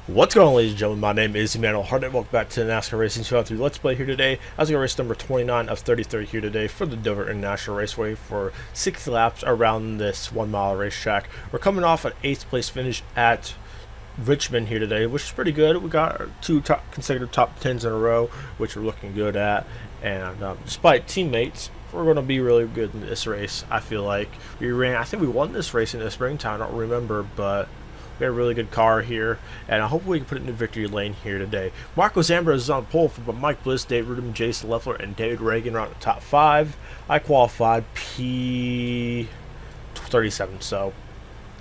What's going on, ladies and gentlemen? My name is Emmanuel Hartnett. Welcome back to the NASCAR Racing 2003 Let's Play here today. I was going to race number 29 of 33 here today for the Dover International Raceway for 60 laps around this 1 mile racetrack. We're coming off an 8th place finish at Richmond here today, which is pretty good. We got our two consecutive top 10s in a row, which we're looking good at. And despite teammates, we're going to be really good in this race. I feel like I think we won this race in the springtime. I don't remember, but we had a really good car here, and I hope we can put it in the victory lane here today. Marco Zambros is on pole, but Mike Bliss, Dave Rudem, Jason Leffler, and David Reagan are on the top 5. I qualified P37, so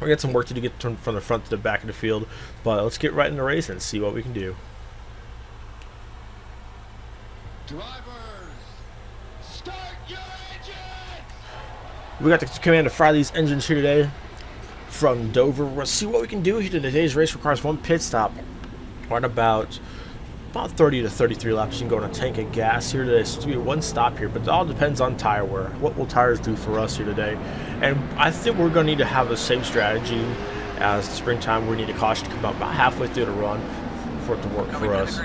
we got some work to do to get from the front to the back of the field, but let's get right in the race and see what we can do. Drivers, start your engines! We got the command to fire these engines here today from Dover. We'll see what we can do here. Today's race requires one pit stop. We're at about 30 to 33 laps. You can go on a tank of gas here today. So it's going to be one stop here, but it all depends on tire wear. What will tires do for us here today? And I think we're going to need to have the same strategy as the springtime. We need a caution to come out about halfway through the run for it to work for us.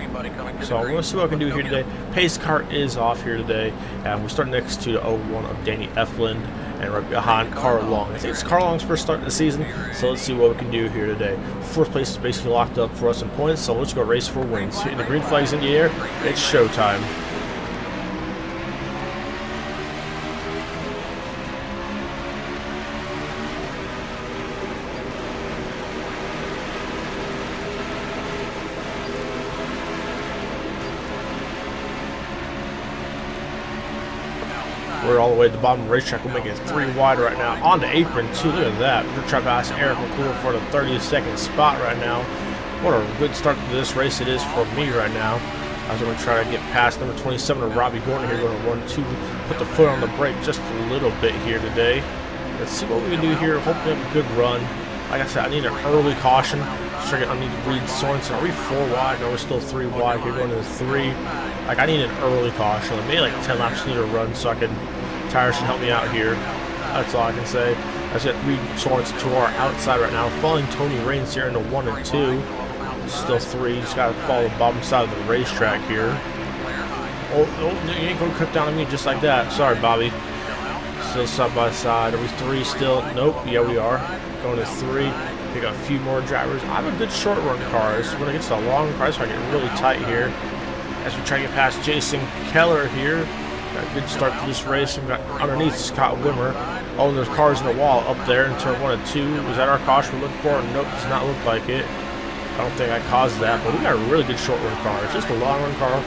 So we're going to see what I can do here today. Pace car is off here today, and we start next to the 01 of Danny Eflin, and right behind Carl Long. I think it's Carl Long's first start of the season, so let's see what we can do here today. 4th place is basically locked up for us in points, so let's go race for wins. Hitting the green flags in the air, it's showtime. We're all the way at the bottom of the racetrack. We'll make it 3 wide right now. On the apron, too. Look at that. We're trying to pass Eric McClure for the 32nd spot right now. What a good start to this race it is for me right now. I was going to try to get past number 27 of Robbie Gordon here, going to 1-2. Put the foot on the brake just a little bit here today. Let's see what we can do here. Hopefully have a good run. Like I said, I need an early caution. I need to read Sorensen. Are we 4 wide? No, we're still 3 wide here, going to 3. Like, I need an early caution. Maybe like 10 laps need to run so tires should help me out here. That's all I can say. I just got Reed Sorensen to our outside right now. Following Tony Raines here into 1 and 2. Still 3. Just got to follow the bottom side of the racetrack here. Oh, you ain't going to cut down on me just like that. Sorry, Bobby. Still side by side. Are we 3 still? Nope. Yeah, we are. Going to 3. We got a few more drivers. I have a good short run car. This is when it gets to a long car, so I get really tight here. As we try to get past Jason Keller here. Got a good start to this race. We got underneath Scott Wimmer. Oh, and there's cars in the wall up there in turn 1 and 2. Is that our caution we're looking for? Nope, does not look like it. I don't think I caused that, but we got a really good short run car. It's just a long run car.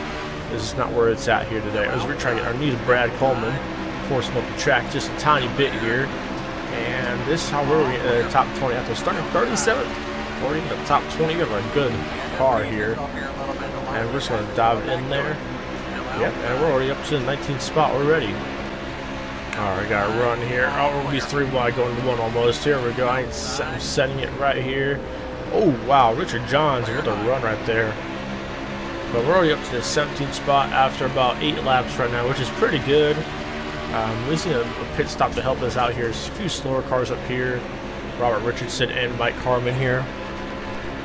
This is not where it's at here today. As we're trying to get underneath Brad Coleman, force him up the track just a tiny bit here. And this is how we're going to get the top 20. After starting 37th, we're in the top 20. We have a good car here. And we're just going to dive in there. Yep, and we're already up to the 19th spot already. Alright, got a run here. Oh, we'll be 3 wide going to 1 almost. Here we go. I'm setting it right here. Oh, wow. Richard Johns with a run right there. But we're already up to the 17th spot after about 8 laps right now, which is pretty good. We see a pit stop to help us out here. There's a few slower cars up here. Robert Richardson and Mike Carmen here.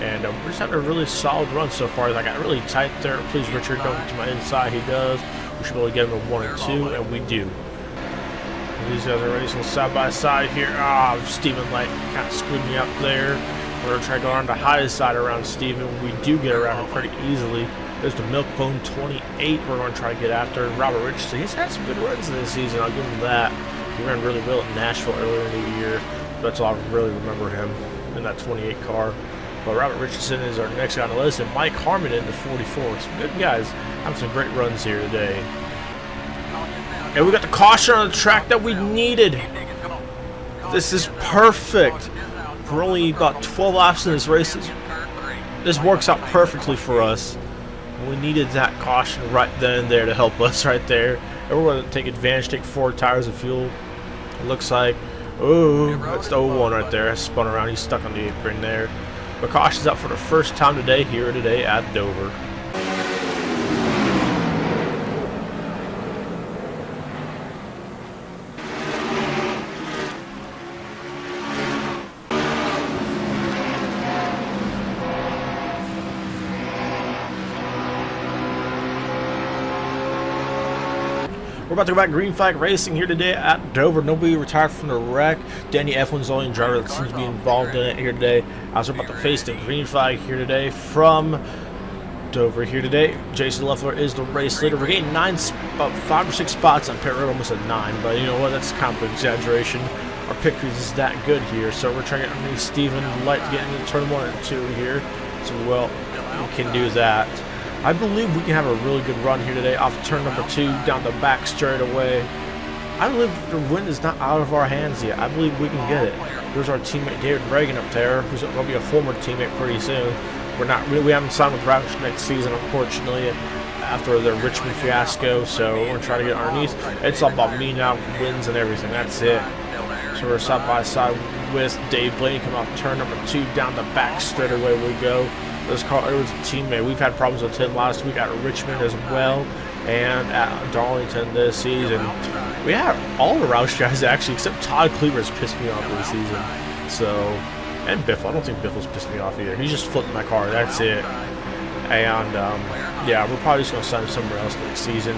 And we're just having a really solid run so far. I got really tight there. Please, Richard, don't get to my inside. He does. We should be able to get him to 1 and 2, and we do. And these guys are racing side by side here. Ah, Stephen Light kind of screwed me up there. We're going to try to go around the high side around Stephen. We do get around him pretty easily. There's the Milk Bone 28 we're going to try to get after. Robert Richardson, he's had some good runs this season. I'll give him that. He ran really well at Nashville earlier in the year. That's all I really remember him in that 28 car. But Robert Richardson is our next guy on the list, and Mike Harmon in the 44. Some good guys having some great runs here today. And we got the caution on the track that we needed. This is perfect. We're only about 12 laps in this race. This works out perfectly for us. We needed that caution right then and there to help us right there. And we're going to take advantage, take 4 tires of fuel. It looks like, oh, that's the 01 right there. Spun around. He's stuck on the apron there. But caution's out for the first time today here today at Dover. We're about to go back green flag racing here today at Dover. Nobody retired from the wreck. Danny Eflin's the only driver that seems to be involved in it here today. As we're about to face the green flag here today from Dover here today. Jason Leffler is the race leader. We're getting about 5 or 6 spots on pit road, almost at 9, but you know what? That's kind of an exaggeration. Our pit crew is that good here, so we're trying to get underneath Steven Light to get into turn 1 and 2 here. So, well, we can do that. I believe we can have a really good run here today off turn number 2 down the back straight away. I believe the win is not out of our hands yet. I believe we can get it. There's our teammate David Reagan up there, who's going to be a former teammate pretty soon. We haven't signed with Roush next season, unfortunately, after the Richmond fiasco. So we're going to try to get underneath. It's all about me now, wins and everything. That's it. So we're side by side with Dave Blaney coming off turn number 2 down the back straight away we go. This car, it was a teammate. We've had problems with him last week at Richmond as well, and at Darlington this season. We have all the Roush guys actually, except Todd Cleaver's pissed me off this season. So, and Biffle. I don't think Biffle's pissed me off either. He's just flipping my car. That's it. And yeah, we're probably just gonna sign somewhere else next season.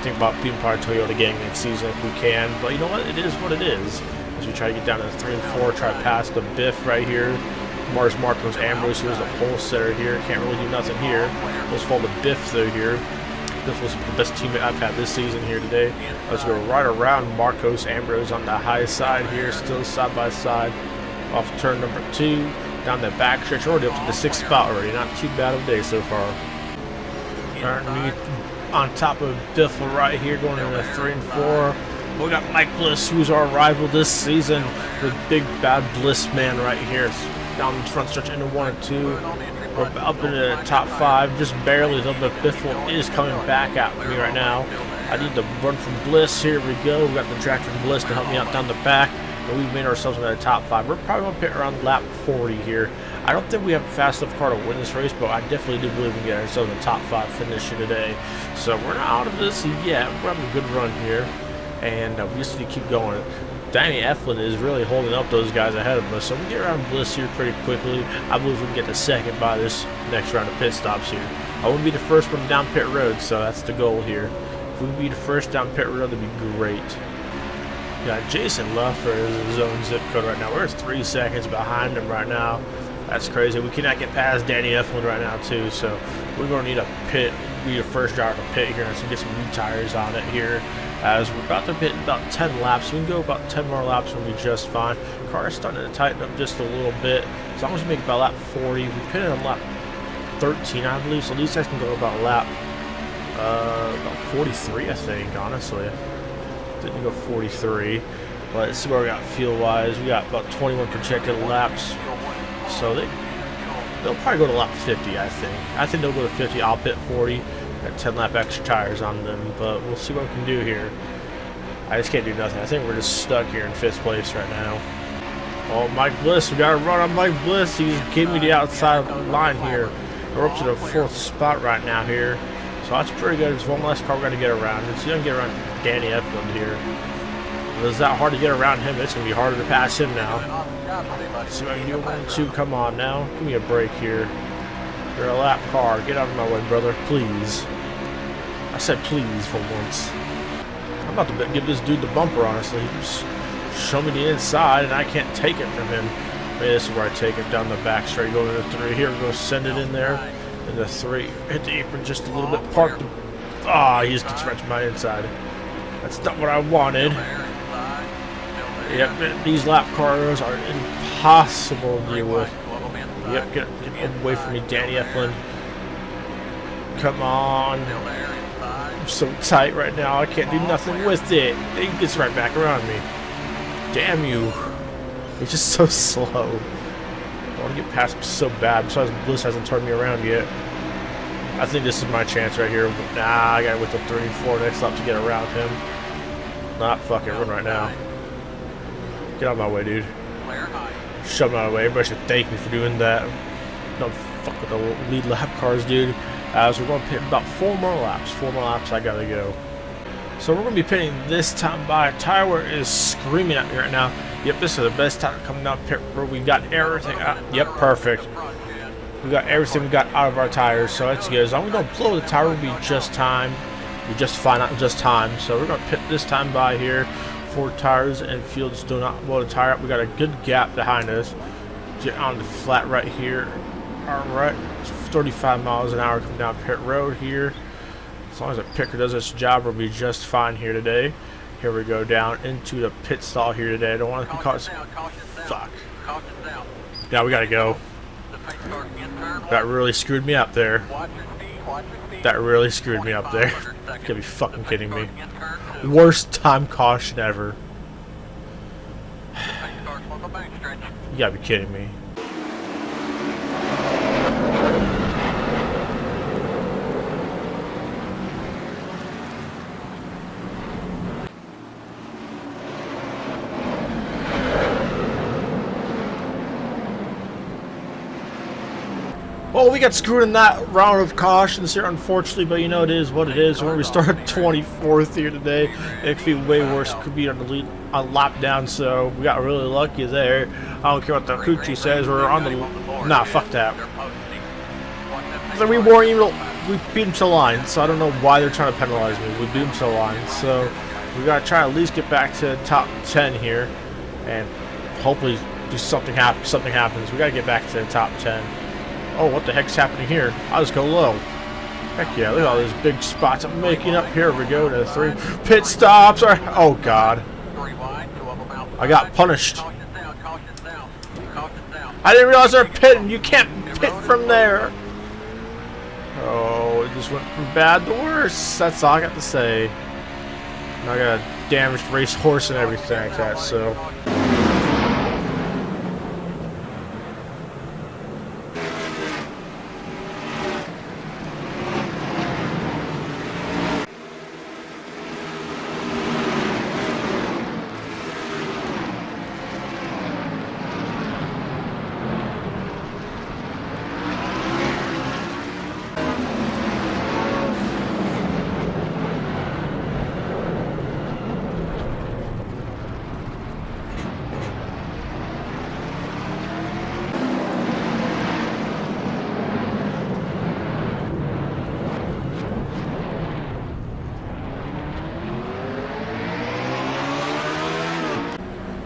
Think about being part of Toyota gang next season if we can. But you know what? It is what it is. As we try to get down to 3 and 4, try to pass the Biff right here. Marcos Ambrose here's the pole setter here. Can't really do nothing here. Let's follow the Biff though here. Biff was the best teammate I've had this season here today. Let's go right around Marcos Ambrose on the high side here, still side by side. Off turn number 2, down the back stretch. We're already up to the 6th spot already. Not too bad of a day so far. Underneath, on top of Biff right here, going into 3 and 4. We got Mike Bliss, who's our rival this season. The big bad Bliss man right here. Down the front stretch into 1 and 2. We're up into the top 5, just barely though, but Biffle is coming back at me right now. I need to run from Bliss. Here we go. We got the track from Bliss to help me out down the back. And we've made ourselves into the top 5. We're probably going to pit around lap 40 here. I don't think we have a fast enough car to win this race, but I definitely do believe we can get ourselves a top 5 finish here today. So we're not out of this yet. We're having a good run here. And we just need to keep going. Danny Eflin is really holding up those guys ahead of us, so we get around Bliss here pretty quickly. I believe we can get the 2nd by this next round of pit stops here. I want to be the first one down pit road, so that's the goal here. If we can be the first down pit road, that'd be great. Got Jason Leffler is his own zip code right now. We're 3 seconds behind him right now. That's crazy. We cannot get past Danny Eflin right now too, so we're going to need a pit. Be the first driver to pit here and get some new tires on it here. As we're about to pit about 10 laps. We can go about 10 more laps and we'll be just fine. The car is starting to tighten up just a little bit. As long as we make about lap 40, we pitted on lap 13, I believe. So these guys can go about lap about 43, I think, honestly. Didn't go 43. But let's see where we got field-wise. We got about 21 projected laps. So they'll probably go to lap 50, I think. I think they'll go to 50. I'll pit 40. Got 10 lap extra tires on them, but we'll see what we can do here. I just can't do nothing. I think we're just stuck here in 5th place right now. Oh, Mike Bliss. We got to run on Mike Bliss. He's giving me the outside line here. We're up to the 4th spot right now here. So that's pretty good. There's one less car we're going to get around. It's going to get around Danny Eflin here. If it's that hard to get around him, it's going to be harder to pass him now. Let's see what I can do. 1, 2, come on now. Give me a break here. You're a lap car. Get out of my way, brother. Please. I said please for once. I'm about to give this dude the bumper, honestly. Just show me the inside, and I can't take it from him. Maybe this is where I take it down the back straight. Go into 3. Here we go. Send it in there. Into 3. Hit the apron just a little bit. Park the... Ah, he just gets right to my inside. That's not what I wanted. Yep, these lap cars are impossible to deal with. Yep, get away from me, Danny Eflin. Come on. I'm so tight right now, I can't do nothing with it. He gets right back around me. Damn you. He's just so slow. I want to get past him so bad. Besides, Bliss hasn't turned me around yet. I think this is my chance right here. But nah, I got to wait till 3 and 4 next lap to get around him. Not fucking run right now. Get out of my way, dude. Shove him out of the way. Everybody should thank me for doing that. Don't fuck with the lead lap cars, dude. So we're going to pit about 4 more laps. 4 more laps, I gotta go. So we're going to be pitting this time by. Tyler is screaming at me right now. Yep, this is the best time coming down pit road. We got everything out. Yep, perfect. We got everything we got out of our tires, so that's good. As long as we don't blow the tire, we'll be just time. be just fine, not just time. So we're gonna pit this time by here. 4 tires and fuel just do not blow the tire up. We got a good gap behind us. Get on the flat right here. All right, 35 miles an hour coming down pit road here. As long as the picker does its job, we'll be just fine here today. Here we go down into the pit stall here today. I don't want to be caught. Fuck. Yeah, we gotta go. That really screwed me up there. That really screwed me up there. You gotta be fucking kidding me. Worst time caution ever. You gotta be kidding me. Well, we got screwed in that round of cautions here, unfortunately, but you know, it is what it is. When we started 24th here today, it could be way worse. It could be on the lead, on lap down, so we got really lucky there. I don't care what the coochie says. We're on the... Nah, fuck that. Then we weren't even... We beat them to the line, so I don't know why they're trying to penalize me. We beat them to the line, so we got to try to at least get back to the top 10 here, and hopefully do something happens. We got to get back to the top 10. Oh, what the heck's happening here? I'll just go low. Heck yeah, look at all these big spots I'm making up. Here we go to 3 pit stops. Oh, God. I got punished. I didn't realize they're pitting. You can't pit from there. Oh, it just went from bad to worse. That's all I got to say. I got a damaged race horse and everything like that, so...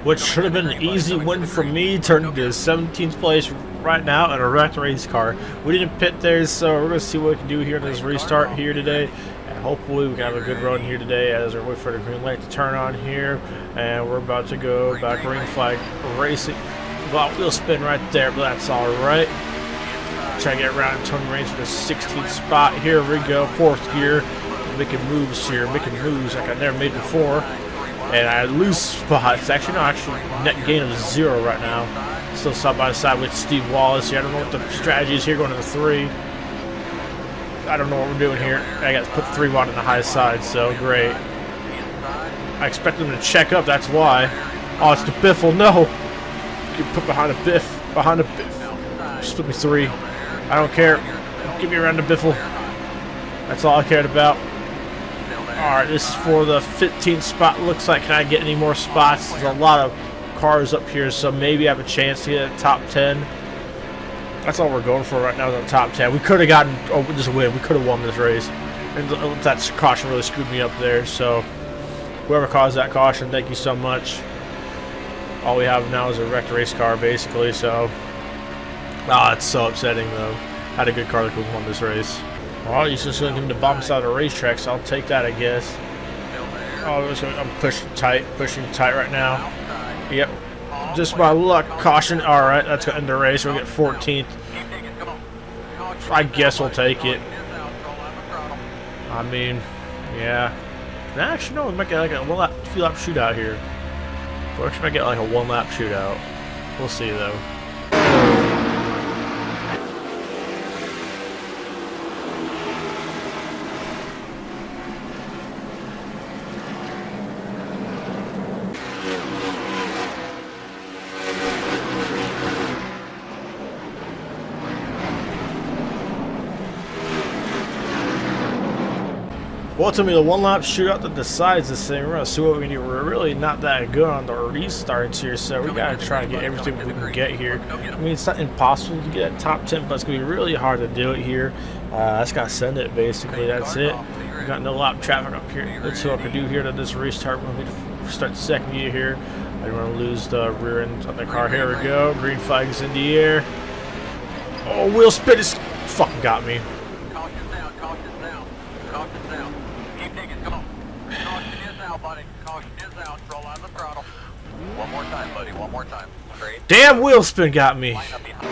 Which should have been an easy win for me, turned into 17th place right now in a wrecked race car. We didn't pit there, so we're going to see what we can do here in this restart here today. And hopefully we can have a good run here today as we wait for the green light to turn on here. And we're about to go back green flag racing. Wheel spin right there, but that's all right. Try to get around Tony Raines for the 16th spot. Here we go, 4th gear. Making moves here, making moves like I never made before. And I lose spots. Actually, no, net gain of 0 right now. Still side by side with Steve Wallace here. I don't know what the strategy is here going to the 3. I don't know what we're doing here. I got to put the 3 wide on the high side, so great. I expect them to check up, that's why. Oh, it's the Biffle. No! Get put behind a Biff. Behind a Biff. Split me 3. I don't care. Give me around the Biffle. That's all I cared about. Alright, this is for the 15th spot. Looks like, can I get any more spots? There's a lot of cars up here, so maybe I have a chance to get a top 10. That's all we're going for right now, is the top 10. We could have gotten this win. We could have won this race. And that caution really screwed me up there, so whoever caused that caution, thank you so much. All we have now is a wrecked race car, basically, so... it's so upsetting, though. Had a good car that could have won this race. Well, you just going to bump us out of the racetrack, so I'll take that, I guess. Oh, I'm pushing tight right now. Yep. Just by luck. Caution. Alright, that's going to end the race. We'll get 14th. I guess we'll take it. I mean, yeah. Actually, no, we might get like a few lap shootout here. We actually might get like a 1 lap shootout. We'll see, though. Well, to me, the one-lap shootout that decides this thing. We're going to see what we can do. We're really not that good on the restarts here, so we got to try and get everything we can get here. I mean, it's not impossible to get a top 10, but it's going to be really hard to do it here. I just got to send it, basically. That's it. We got no lap traffic up here. Let's see what I can do here to this restart. We're going to start the second gear here. I don't want to lose the rear end of the car. Here we go. Green flag's in the air. Oh, wheel spin is fucking got me. Caution down, caution down, caution down. Keep digging, come on. Caution is out, buddy. Caution is out. Roll on the throttle. One more time, buddy. One more time. Straight. Damn, wheel spin got me. Line up behind.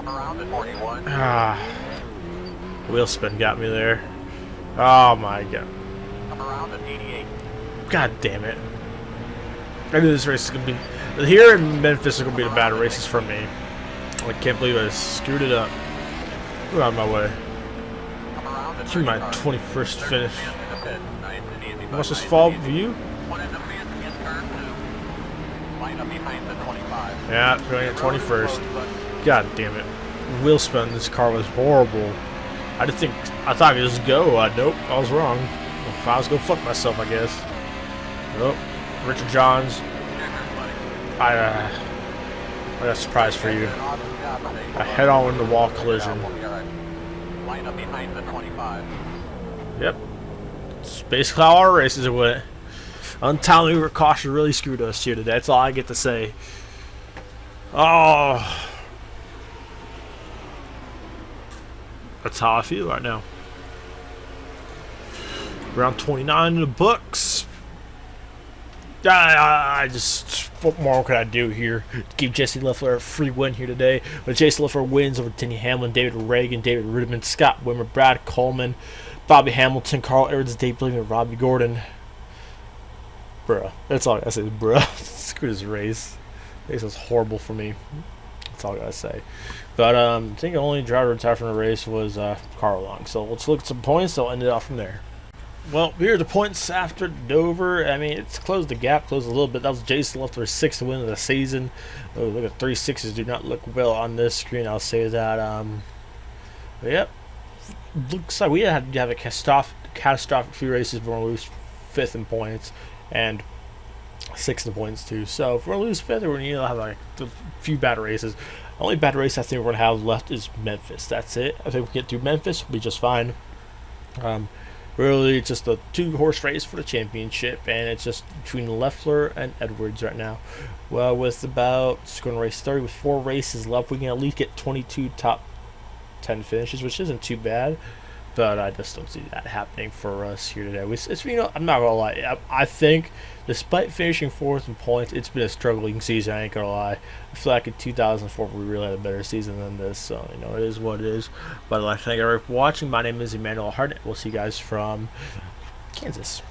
Around at 41. Wheel spin got me there. Oh my god. Come around at 88. God damn it. I knew this race is going to be... Here in Memphis is going to be the bad races for me. I can't believe I screwed it up. Get out of my way. Come around at To my 35. 21st finish. In the pit. Nice and easy, bud. What's this Nice fall and for easy. you? One in the pit in turn 2. Line up behind the 25. Yeah, going at 21st. God damn it. Wheel spin, this car was horrible. I thought I could just go. Nope, I was wrong. If I was going to fuck myself, I guess. Nope. Richard Johns. I got a surprise for you. A head-on in the wall collision. Line up behind the 25. Yep. It's basically how our races went. Untimely caution really screwed us here today. That's all I get to say. Oh. That's how I feel right now. Round 29 in the books. I just, what more could I do here to give Jesse Leffler a free win here today? But Jesse Leffler wins over Denny Hamlin, David Reagan, David Rudiman, Scott Wimmer, Brad Coleman, Bobby Hamilton, Carl Edwards, Dave Blinken, Robbie Gordon. Bruh. That's all I gotta say, bruh. Screw this race. This was horrible for me. That's all I gotta say. But I think the only driver retired from the race was Carl Long. So let's look at some points. I'll end it off from there. Well, here are the points after Dover. I mean, it's closed the gap, closed a little bit. That was Jason Leffler's 6th win of the season. Oh, look at 3 6s. Do not look well on this screen. I'll say that. But yep. Looks like we had to have a catastrophic few races before we lose 5th in points and 6th in points too. So if we're gonna lose 5th, we're gonna have like a few bad races. The only bad race I think we're gonna have left is Memphis. That's it. I think if we get through Memphis, we'll be just fine. Really, it's just a 2-horse race for the championship, and it's just between Leffler and Edwards right now. Well, with about it's going to race 30 with 4 races left, we can at least get 22 top 10 finishes, which isn't too bad. But I just don't see that happening for us here today. It's you know, I'm not gonna lie. I think, despite finishing 4th in points, it's been a struggling season. I ain't gonna lie. I feel like in 2004 we really had a better season than this. So you know, it is what it is. But I'd like to thank everyone for watching. My name is Emmanuel Hart. We'll see you guys from Kansas.